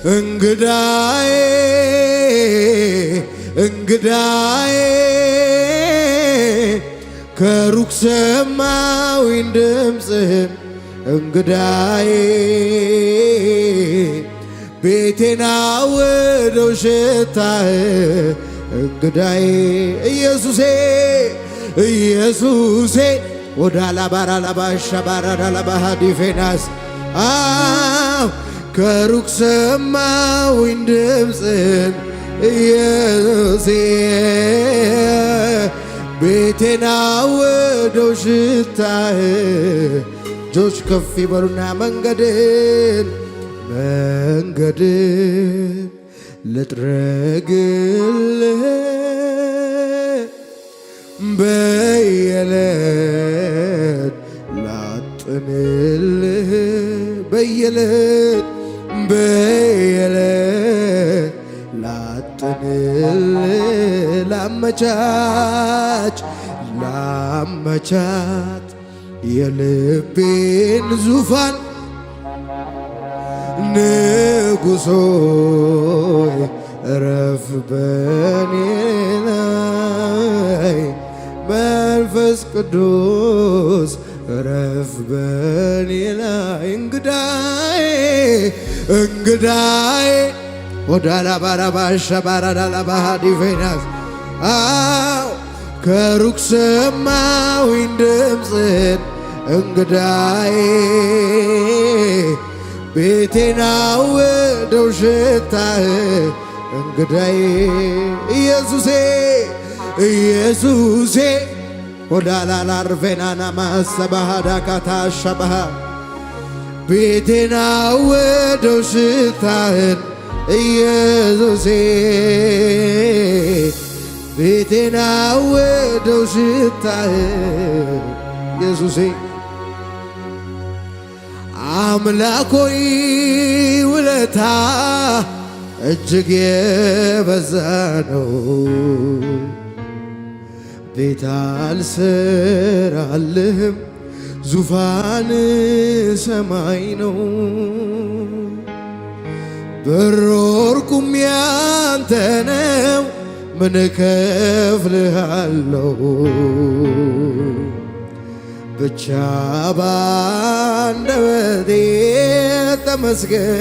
እንግዳዬ እንግዳዬ ከሩቅ ሰማሁኝ ድምፅህን እንግዳዬ ቤቴን አወደው ሽታህ እንግዳዬ ኢየሱሴ ኢየሱሴ ወዳላ ባራላ ባሻባራላ ባሃዲፌናስ ከሩቅ ሰማሁኝ ድምፅህን ኢየሱሴ ቤቴን አወደው ሽታህ እጆች ከፍ ይበሉና መንገድን ልጥረግልህ በየዕለት ላጥንልህ በየዕለት ላጥንልህ ላመቻች የልቤን ዙፋን ንጉሶይ እረፍ በኔ ላይ መንፈስ ቅዱስ እረፍ በኔ ላይ እንግዳዬ እንግዳዬ ወዳላ ባራባሻ ባራዳላ ባሃዲቬናስ ከሩቅ ሰማሁኝ ድምፅህን እንግዳዬ ቤቴን አወደው ሽታህ እንግዳዬ ኢየሱሴ ኢየሱሴ ወዳላላ ርቬናና ማሰባሃዳ ካታሻባሃ ቤቴን አወደው ሽታህን ኢየሱሴ ቤቴን አወደው ሽታህን ኢየሱሴ አምላኮይ ውለታ እጅግ የበዛ ነው ቤት አልሰራልህም ዙፋን ሰማይ ነው በሮርኩም ያንተ ነው ምን እከፍልሃለሁ ብቻ ባንደበቴ ተመስገን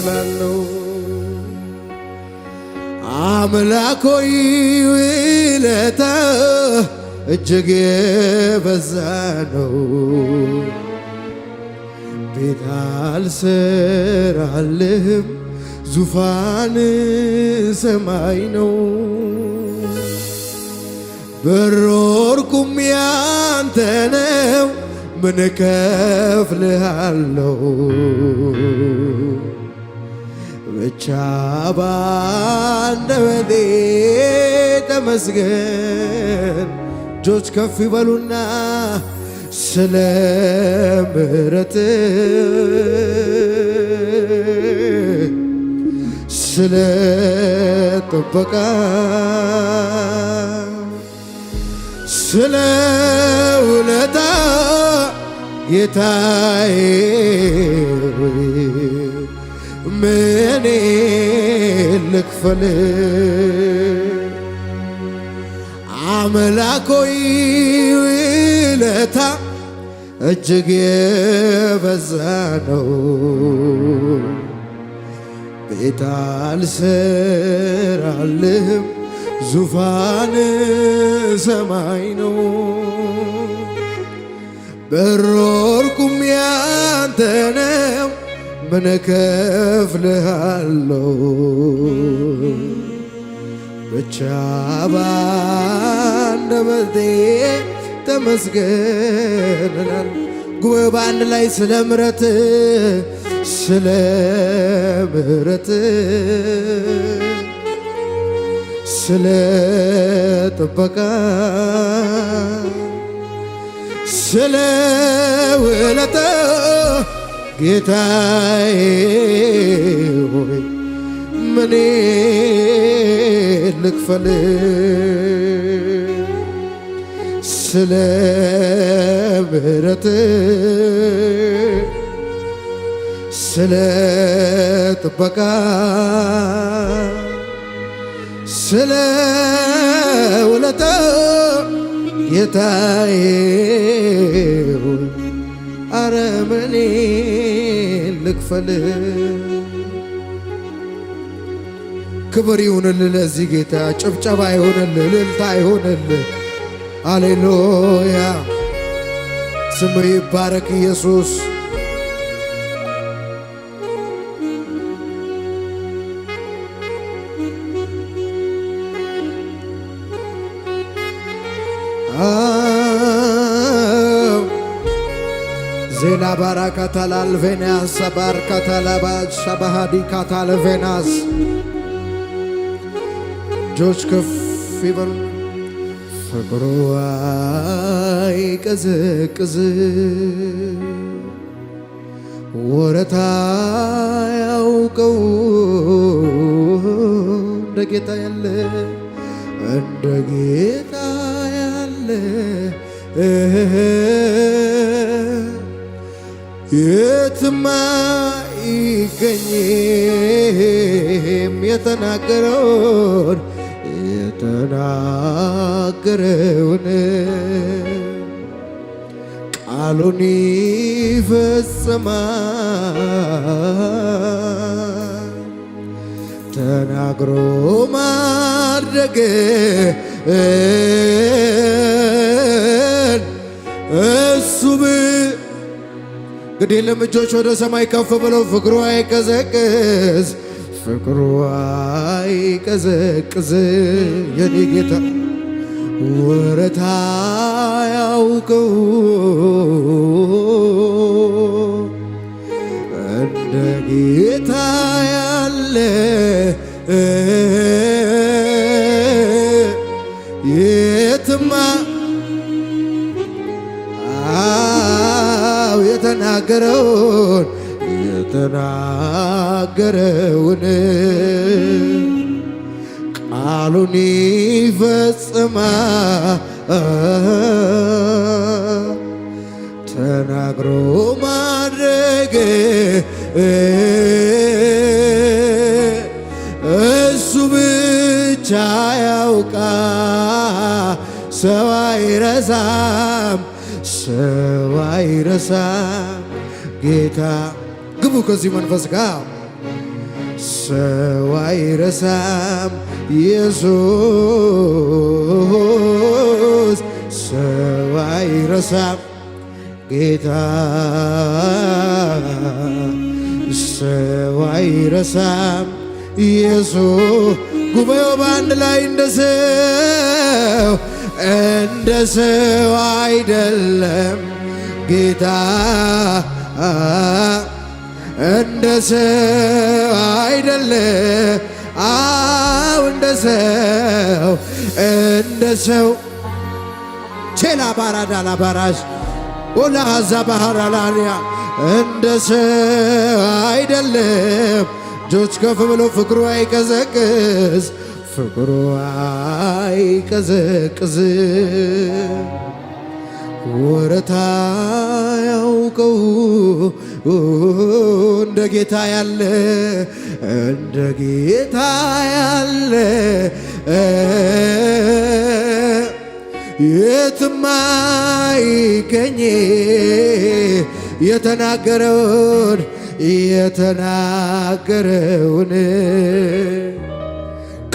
እላለሁ አምላኮይ ውለታህ እጅግ የበዛ ነው ቤት አልሰራልህም ዙፋን ሰማይ ነው በሮርኩም ያንተ ነው ምን እከፍልሃለሁ ብቻ ባንደበቴ ተመስገን እጆች ከፍ ይበሉና ስለ ምሕረትህ ስለ ጥበቃ ስለ ውለታ ጌታዬ ምን ልክፈል አምላኮይ ውለታ እጅግ የበዛ ነው ቤት አልሰራልህም ዙፋን ሰማይ ነው በሮርኩም ያንተ ነው ምን እከፍልሃለሁ ብቻ ባንደበቴ ተመስገን እላለሁ ጉባኤ በአንድ ላይ ስለ ምሕረትህ ስለ ጥበቃ ስለ ውለታ ጌታዬ ሆይ ምን ልክፈል ስለ ምሕረትህ ስለ ጥበቃ ስለ ውለታ ጌታዬ ሆይ አረ ምን ልክፈል? ክብር ይሁንልህ ለዚህ ጌታ፣ ጭብጨባ ይሁንልህ፣ እልልታ ይሁንልህ። ሃሌሉያ ስሙ ይባረክ ኢየሱስ። ዜላ ባራካታላልቬናስ ባርካታላባች ሻባሃዲ ካታልቬናስ እጆች ከፍ ይበሉ። ፍቅሩ አይቀዘቅዝ ወረታ ያውቀው እንደ ጌታ ያለ እንደ ጌታ ያለ የትም አይገኝም። የተናገረውን ቃሉን ይፈጽማል። ተናግሮ ማድረግ እሱ እንግዲህ ለምጆች ወደ ሰማይ ከፍ ብለው ፍቅሩ አይቀዘቅዝ ፍቅሩ አይቀዘቅዝ የኔ ጌታ ወረታ ያውቀው እንደ ጌታ ያለ የትማ የተናገረውን ቃሉን ይፈጽማል። ተናግሮ ማድረግ እሱ ብቻ ያውቃል። ሰው አይረሳም፣ ሰው አይረሳም ጌታ። ግቡ ከዚህ መንፈስ ጋር ሰው አይረሳም ኢየሱስ፣ ሰው አይረሳም ጌታ፣ ሰው አይረሳም ኢየሱስ። ጉባኤው በአንድ ላይ እንደ ሰው አይደለም ጌታ፣ እንደ ሰው አይደለም። አው እንደ ሰው ቼላ ባራዳላ ባራሽ ኦላ ሀዛ ባህራላንያ እንደ ሰው አይደለም። እጆች ከፍ ብሎ ፍቅሩ አይቀዘቅዝ፣ ፍቅሩ አይቀዘቅዝ ወረታ ያውቀው እንደ ጌታ ያለ እንደ ጌታ ያለ የትም አይገኝ። የተናገረውን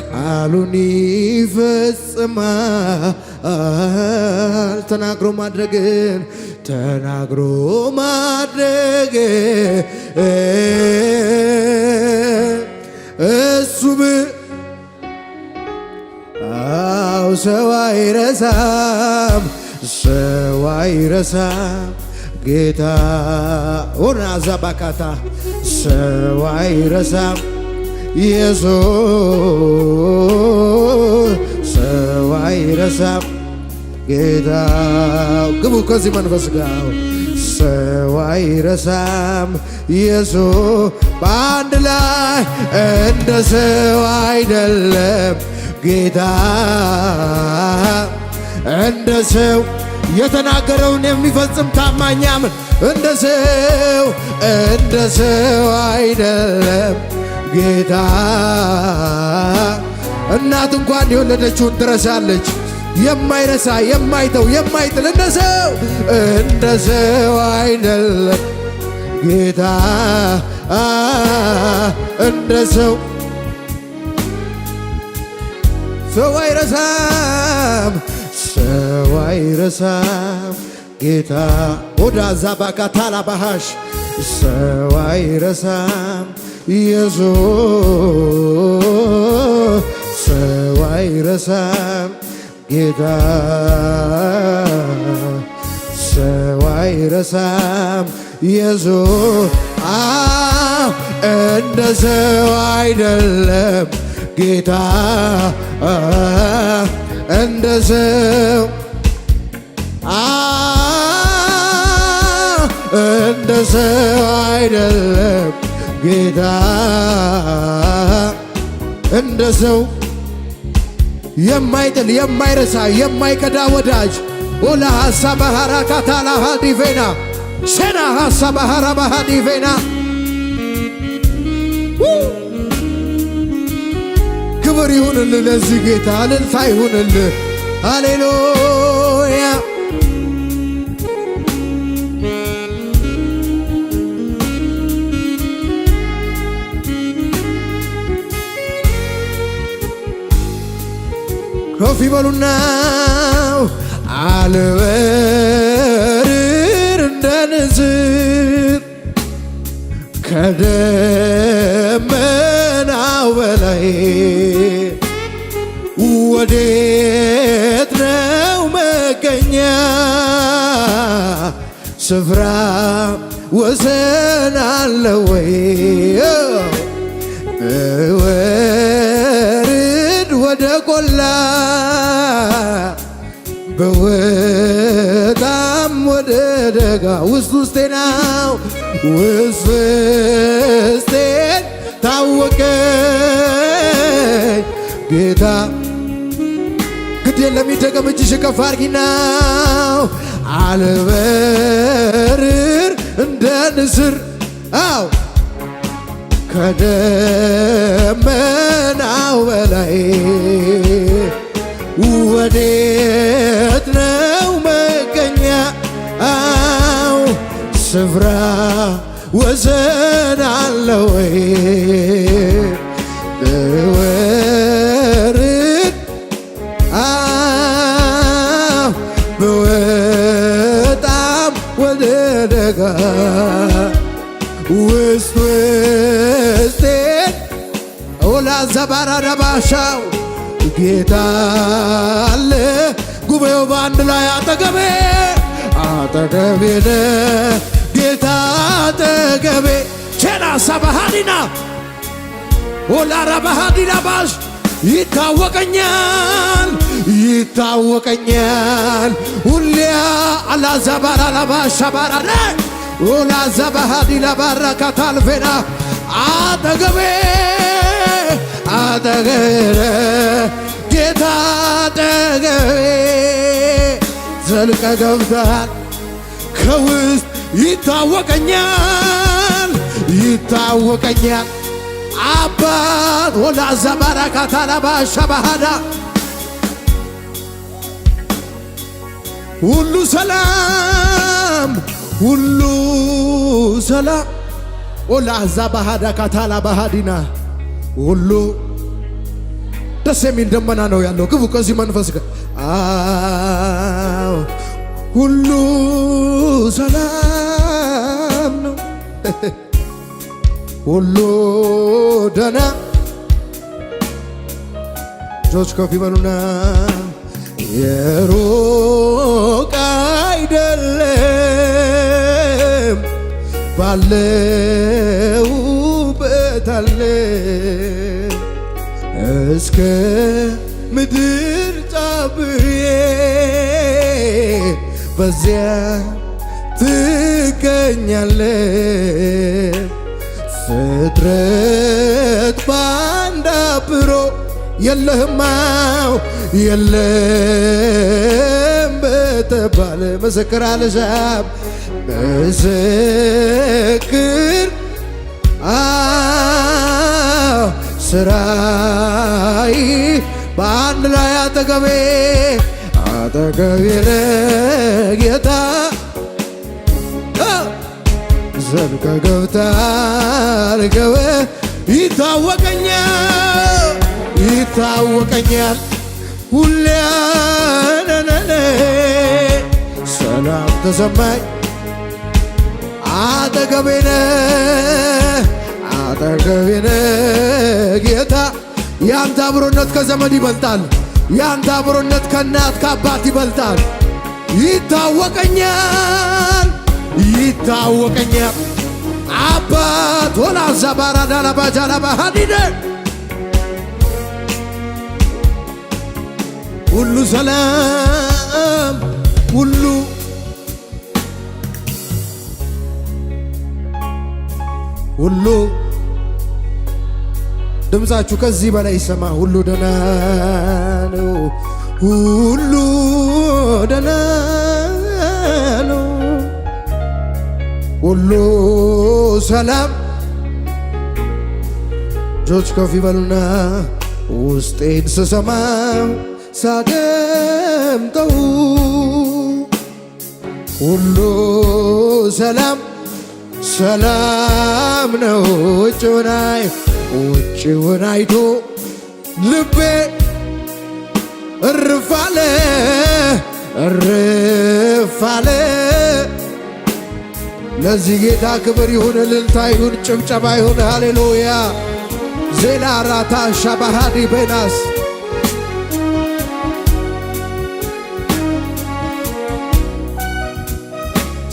ቃሉን ይፈጽማል። ተናግሮ ማድረግ እሱ ሰው አይረሳም ጌታ ሆና ዛባካታ ሰው አይረሳም ኢየሱስ፣ ሰው አይረሳም ጌታ። ግቡ ከዚህ መንፈስ ጋር ሰው አይረሳም ኢየሱስ። በአንድ ላይ እንደ ሰው አይደለም ጌታ፣ እንደ ሰው የተናገረውን የሚፈጽም ታማኝ አምን እንደ ሰው አይደለም ጌታ። እናት እንኳን የወለደችውን ትረሳለች። የማይረሳ የማይተው የማይጥል እንደ ሰው አይደለም ጌታ። እንደ ሰው አይረሳም ጌታ። ወዳ ዛባካ ታላባሃሽ ሰው አይረሳም ኢየሱስ። ሰው አይረሳም ጌታ። ሰው አይረሳም ኢየሱስ። እንደ ሰው አይደለም ጌታ። እንደ ሰው እንደ ሰው አይደለም ጌታ። እንደ ሰው የማይጥል የማይረሳ የማይከዳ ወዳጅ ኦላ ሐሳብ ሐራካታላ ሃዲቬና ሴና ሐሳብ ሐራባ ሃዲቬና ክብር ይሁንልህ ለዚህ ጌታ፣ እልልታ ይሁንልህ። ሃሌሉያ ከፍ ይበሉና አልበርር እንደ ንስር ከደመናው በላይ ወዴት ነው መገኛ ስፍራ ወሰን አለ ወይ? ብወርድ ወደ ቆላ በወጣም ወደ ደጋ ውስጤ ነው ውስጤን ታወቀኝ ጌታ። ግድ የለም ይደገም እጅሽ ከፍ አድርጊናው አልበርር እንደ ንስር ከደመናው በላይ ወዴት ነው መገኛው ስፍራ ወሰን አለ ወይ? ብወርድ ብወጣም ወደ ደጋ ውስጤን ኦላ ዘባራ ደባሻው ጌታ አለ ጉባኤው በአንድ ላይ አጠገቤ ጌታ አጠገቤ ቼና ሳባሃዲና ኦላራ ባሃዲና ባሽ ይታወቀኛል ሁሊያ አላዛባራ ላባሻባራ ኦላ ዘባሃዲና ባራካታልፌና አጠገቤ ጌታ አጠገቤ ዘልቀ ገብተሃል ከውስጥ ይታወቀኛል አባት ወላ ዘባራካታላ ባሻባሃዳ ሁሉ ሰላም ኦላ ዘባሃዳ ካታላ ባሃዲና ሁሉ ደስ የሚል ደመና ነው ያለው። ግቡ ከዚህ መንፈስ ጋር ሁሉ ሰላም ነው ሁሉ ደና ጆች ከፍ ይበሉና የሩቅ አይደለም ባለውበት አለ እስከ ምድር ጫብዬ በዚያ ትገኛለ ፍጥረት ባንድ አብሮ የለም የምትባል ምስክር አልሻም ምስክር ስራይ በአንድ ላይ አጠገቤ ለጌታ ዘልቀ ገብታል ገበ ይታወቀኛል ሁሌ ሰላም ተሰማኝ አጠገቤነ ጌታ ያንተ አብሮነት ከዘመድ ይበልጣል ያንተ አብሮነት ከእናት ከአባት ይበልጣል ይታወቀኛል አባት ወላ ዘባራዳ ለባጃላ ባሃዲደ ሁሉ ሰላም ሁሉ ድምፃችሁ ከዚህ በላይ ይሰማ ሁሉ ደህና ነው ሁሉ ደህና ነው ሁሉ ሰላም እጆች ከፍ ይበሉና ውስጤን ስሰማው ሳደምጠው ሁሉ ሰላም ነው ውጭውን አይቶ ልቤ እርፍ አለ ለዚህ ጌታ ክብር ይሁን እልልታ ይሁን ጭብጨባ ይሁን ሃሌሉያ ዜላ ራታ ሻባሃዲ ቤናስ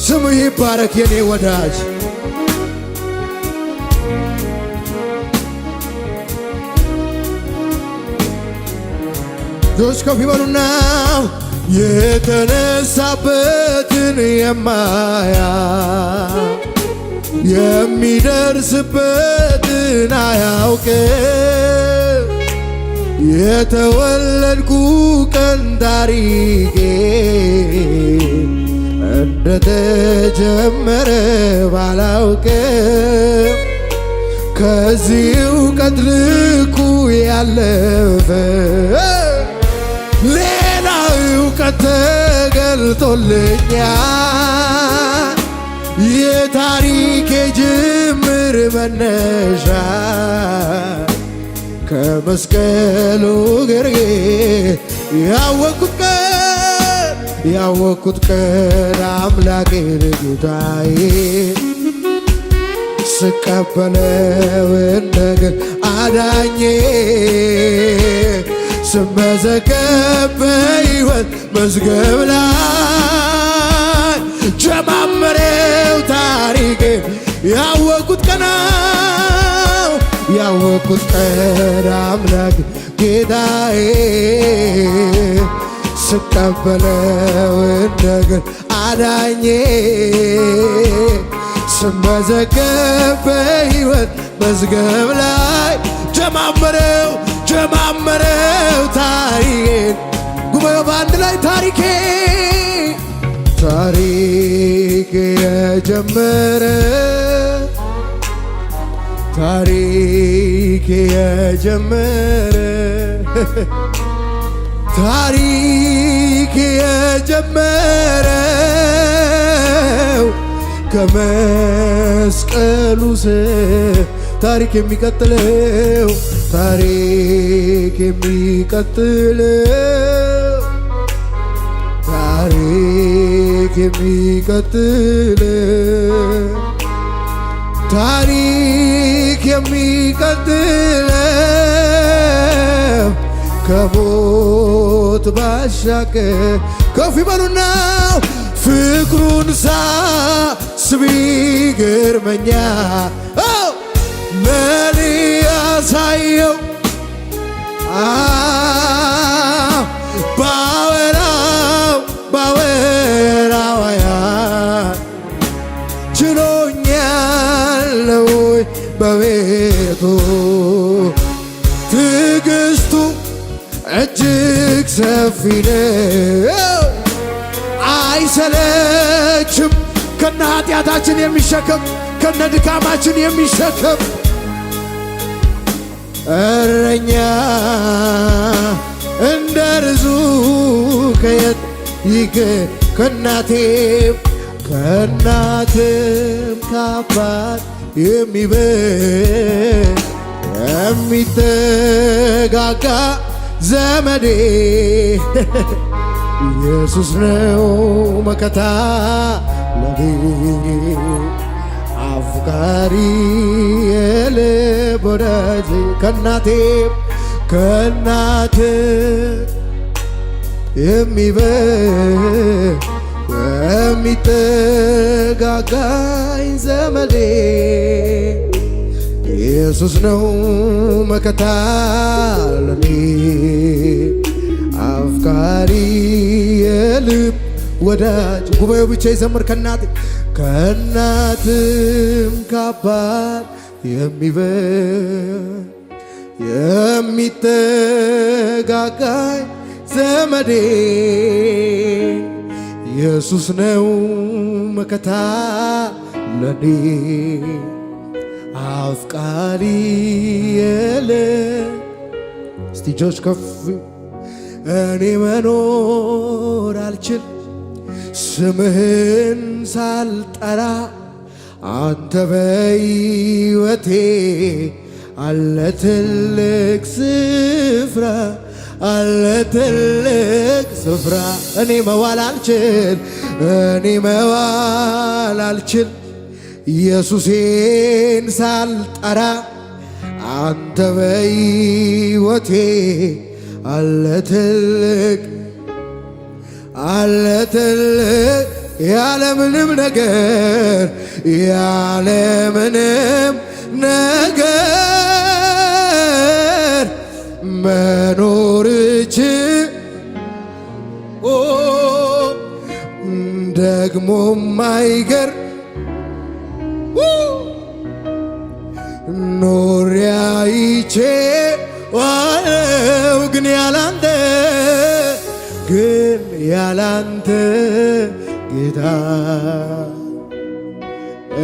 ስምህ ይባረክ የኔ ወዳጅ ጆች ከፍ ይበሉና የተነሳበትን የማያ የሚደርስበትን አያውቅ የተወለድኩ ቀን ታሪኬ እንደተጀመረ ባላውቅ ከዚህ እውቀት ልኩ ያለፈ ሌላ እውቀት ተገልጦልኛል የታሪኬ ጅምር መነሻ ከመስቀሉ ግርጌ ያወቅኩት ቀን አምላኬን ጌታዬ ስቀበለው እንደገና አዳኜ ስመዘገብ በሕይወት መዝገብ ላይ ጀማመሬው ታሪኬን ያወቅኩት ቀን አምላክ ጌታዬ ስቀበለው እንደገና አዳኜ ስመዘገብ በሕይወት መዝገብ ላይ ጀማመሬው ታሪኬን ጉባኤው በአንድ ላይ ታሪኬ የጀመረ ታሪክ የጀመረው ከመስቀሉ ስር ታሪክ የሚቀጥለው ታሪክ የሚቀጥለው ከሞት ባሻገር ከፍ ይበሉና ፍቅሩን ሳስብ ይገርመኛል ምን ያሳየው ባወራው ችሎኛል ወይ በቤቱ ትዕግስቱ እጅግ ሰፊ ነው አይሰለችም ከነ ኃጢአታችን የሚሸከም ከነ ድካማችን የሚሸከም እረኛ እንደ ርዙ ከየት ይገኝ ከናቴም ከአባት የሚጠጋጋ ዘመዴ ኢየሱስ ነው መከታ ለኔ አፍቃሪ የልብ ወዳጄ ከናቴ የሚጠጋጋኝ ዘመዴ ኢየሱስ ነው መከታ ለኔ አፍቃሪ የልብ ወዳጅ ጉባኤው ብቻ ይዘምር ከናትም ከአባት የሚጠጋጋኝ ዘመዴ ኢየሱስ ነው መከታ ለኔ አፍቃሪ የልብ እስቲ እጆች ከፍ እኔ መኖር አልችል ስምህን ሳልጠራ አንተ በሕይወቴ አለ ትልቅ ስፍራ እኔ መዋል አልችል ኢየሱሴን ሳልጠራ አንተ በሕይወቴ አለ ትልቅ ያለምንም ነገር መኖርች ደግሞ ማይገር ኖሪያይቼ ዋለው ግን ያላንተ ጌታ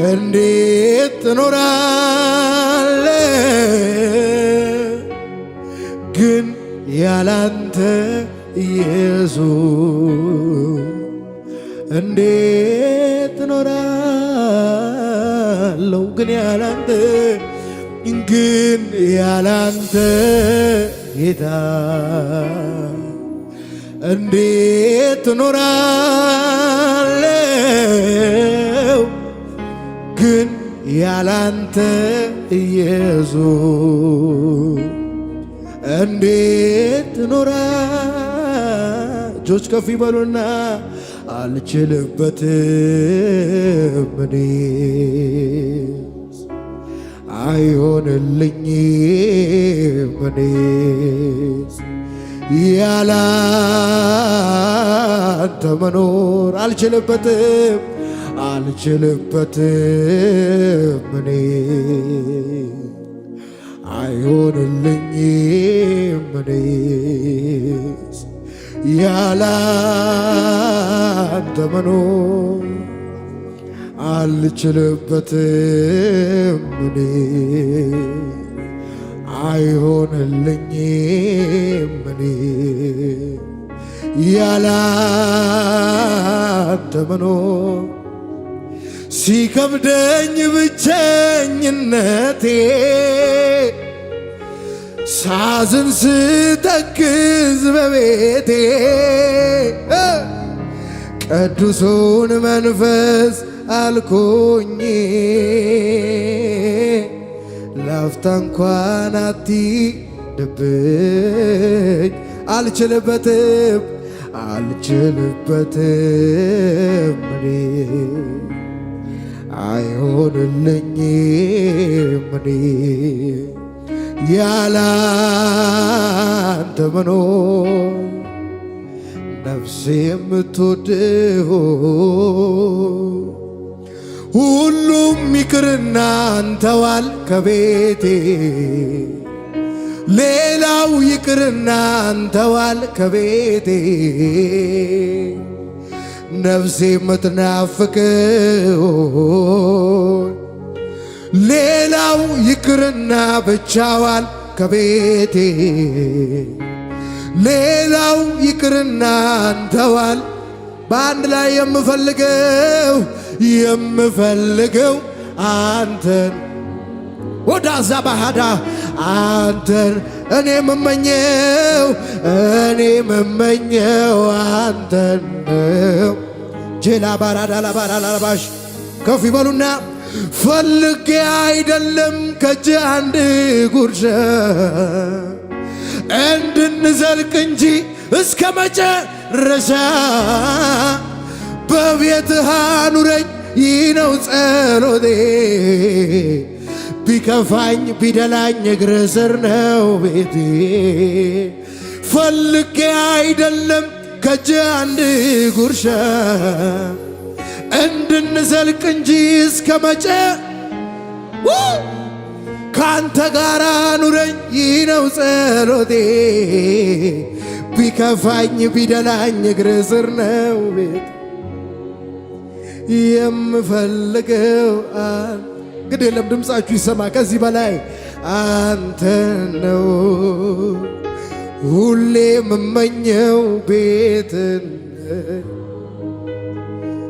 እንዴት ትኖራለ ግን ያላንተ ኢየሱስ እንዴት ትኖራለው ግን ያላንተ ጌታ እንዴት ትኖራለው ግን ያላንተ ኢየሱስ እንዴት ትኖራ እጆች ከፍ ይበሉና አልችልበትም እኔስ አይሆንልኝም እኔስ ያላንተ መኖር አልችልበትም እኔ አይሆንልኝም እኔስ ያላንተ መኖር አልችልበትም እኔ አይሆንልኝም እኔ ያላንተ መኖር ሲከብደኝ ብቸኝነቴ ሳዝን ስተክዝ በቤቴ ቅዱሱን መንፈስ አልኩኝ ላፍታ እንኳን አትሂድብኝ አልችልበትም እኔ አይሆንልኝም እኔ ያላንተ መኖር ነፍሴ የምትወድህ ሁሉም ይቅርና አንተዋል ከቤቴ ሌላው ይቅርና አንተዋል ከቤቴ ነፍሴ የምትናፍቀው ሌላው ይቅርና ብቻዋን ከቤቴ ሌላው ይቅርና አንተዋል በአንድ ላይ የምፈልገው አንተን ወዳዛ ባህዳ አንተን እኔ መመኘው አንተን ጄላ ባራዳ ላባራላባሽ ከፍ ይበሉና ፈልጌ አይደለም ከእጅ አንድ ጉርሻ እንድንዘልቅ እንጂ እስከ መጨረሻ በቤትህ አኑረኝ ይህ ነው ጸሎቴ ቢከፋኝ ቢደላኝ እግር ስር ነው ቤቴ ፈልጌ አይደለም ከእጅ አንድ ጉርሻ እንድንዘልቅ እንጂ እስከ ካንተ ጋር ኑረኝ ይህ ነው ጸሎቴ ቢከፋኝ ቢደላኝ እግር ስር ነው ቤት የምፈልገው እንግዲህ የለም ድምፃችሁ ይሰማ ከዚህ በላይ አንተ ነው ሁሌ የምመኘው ቤትን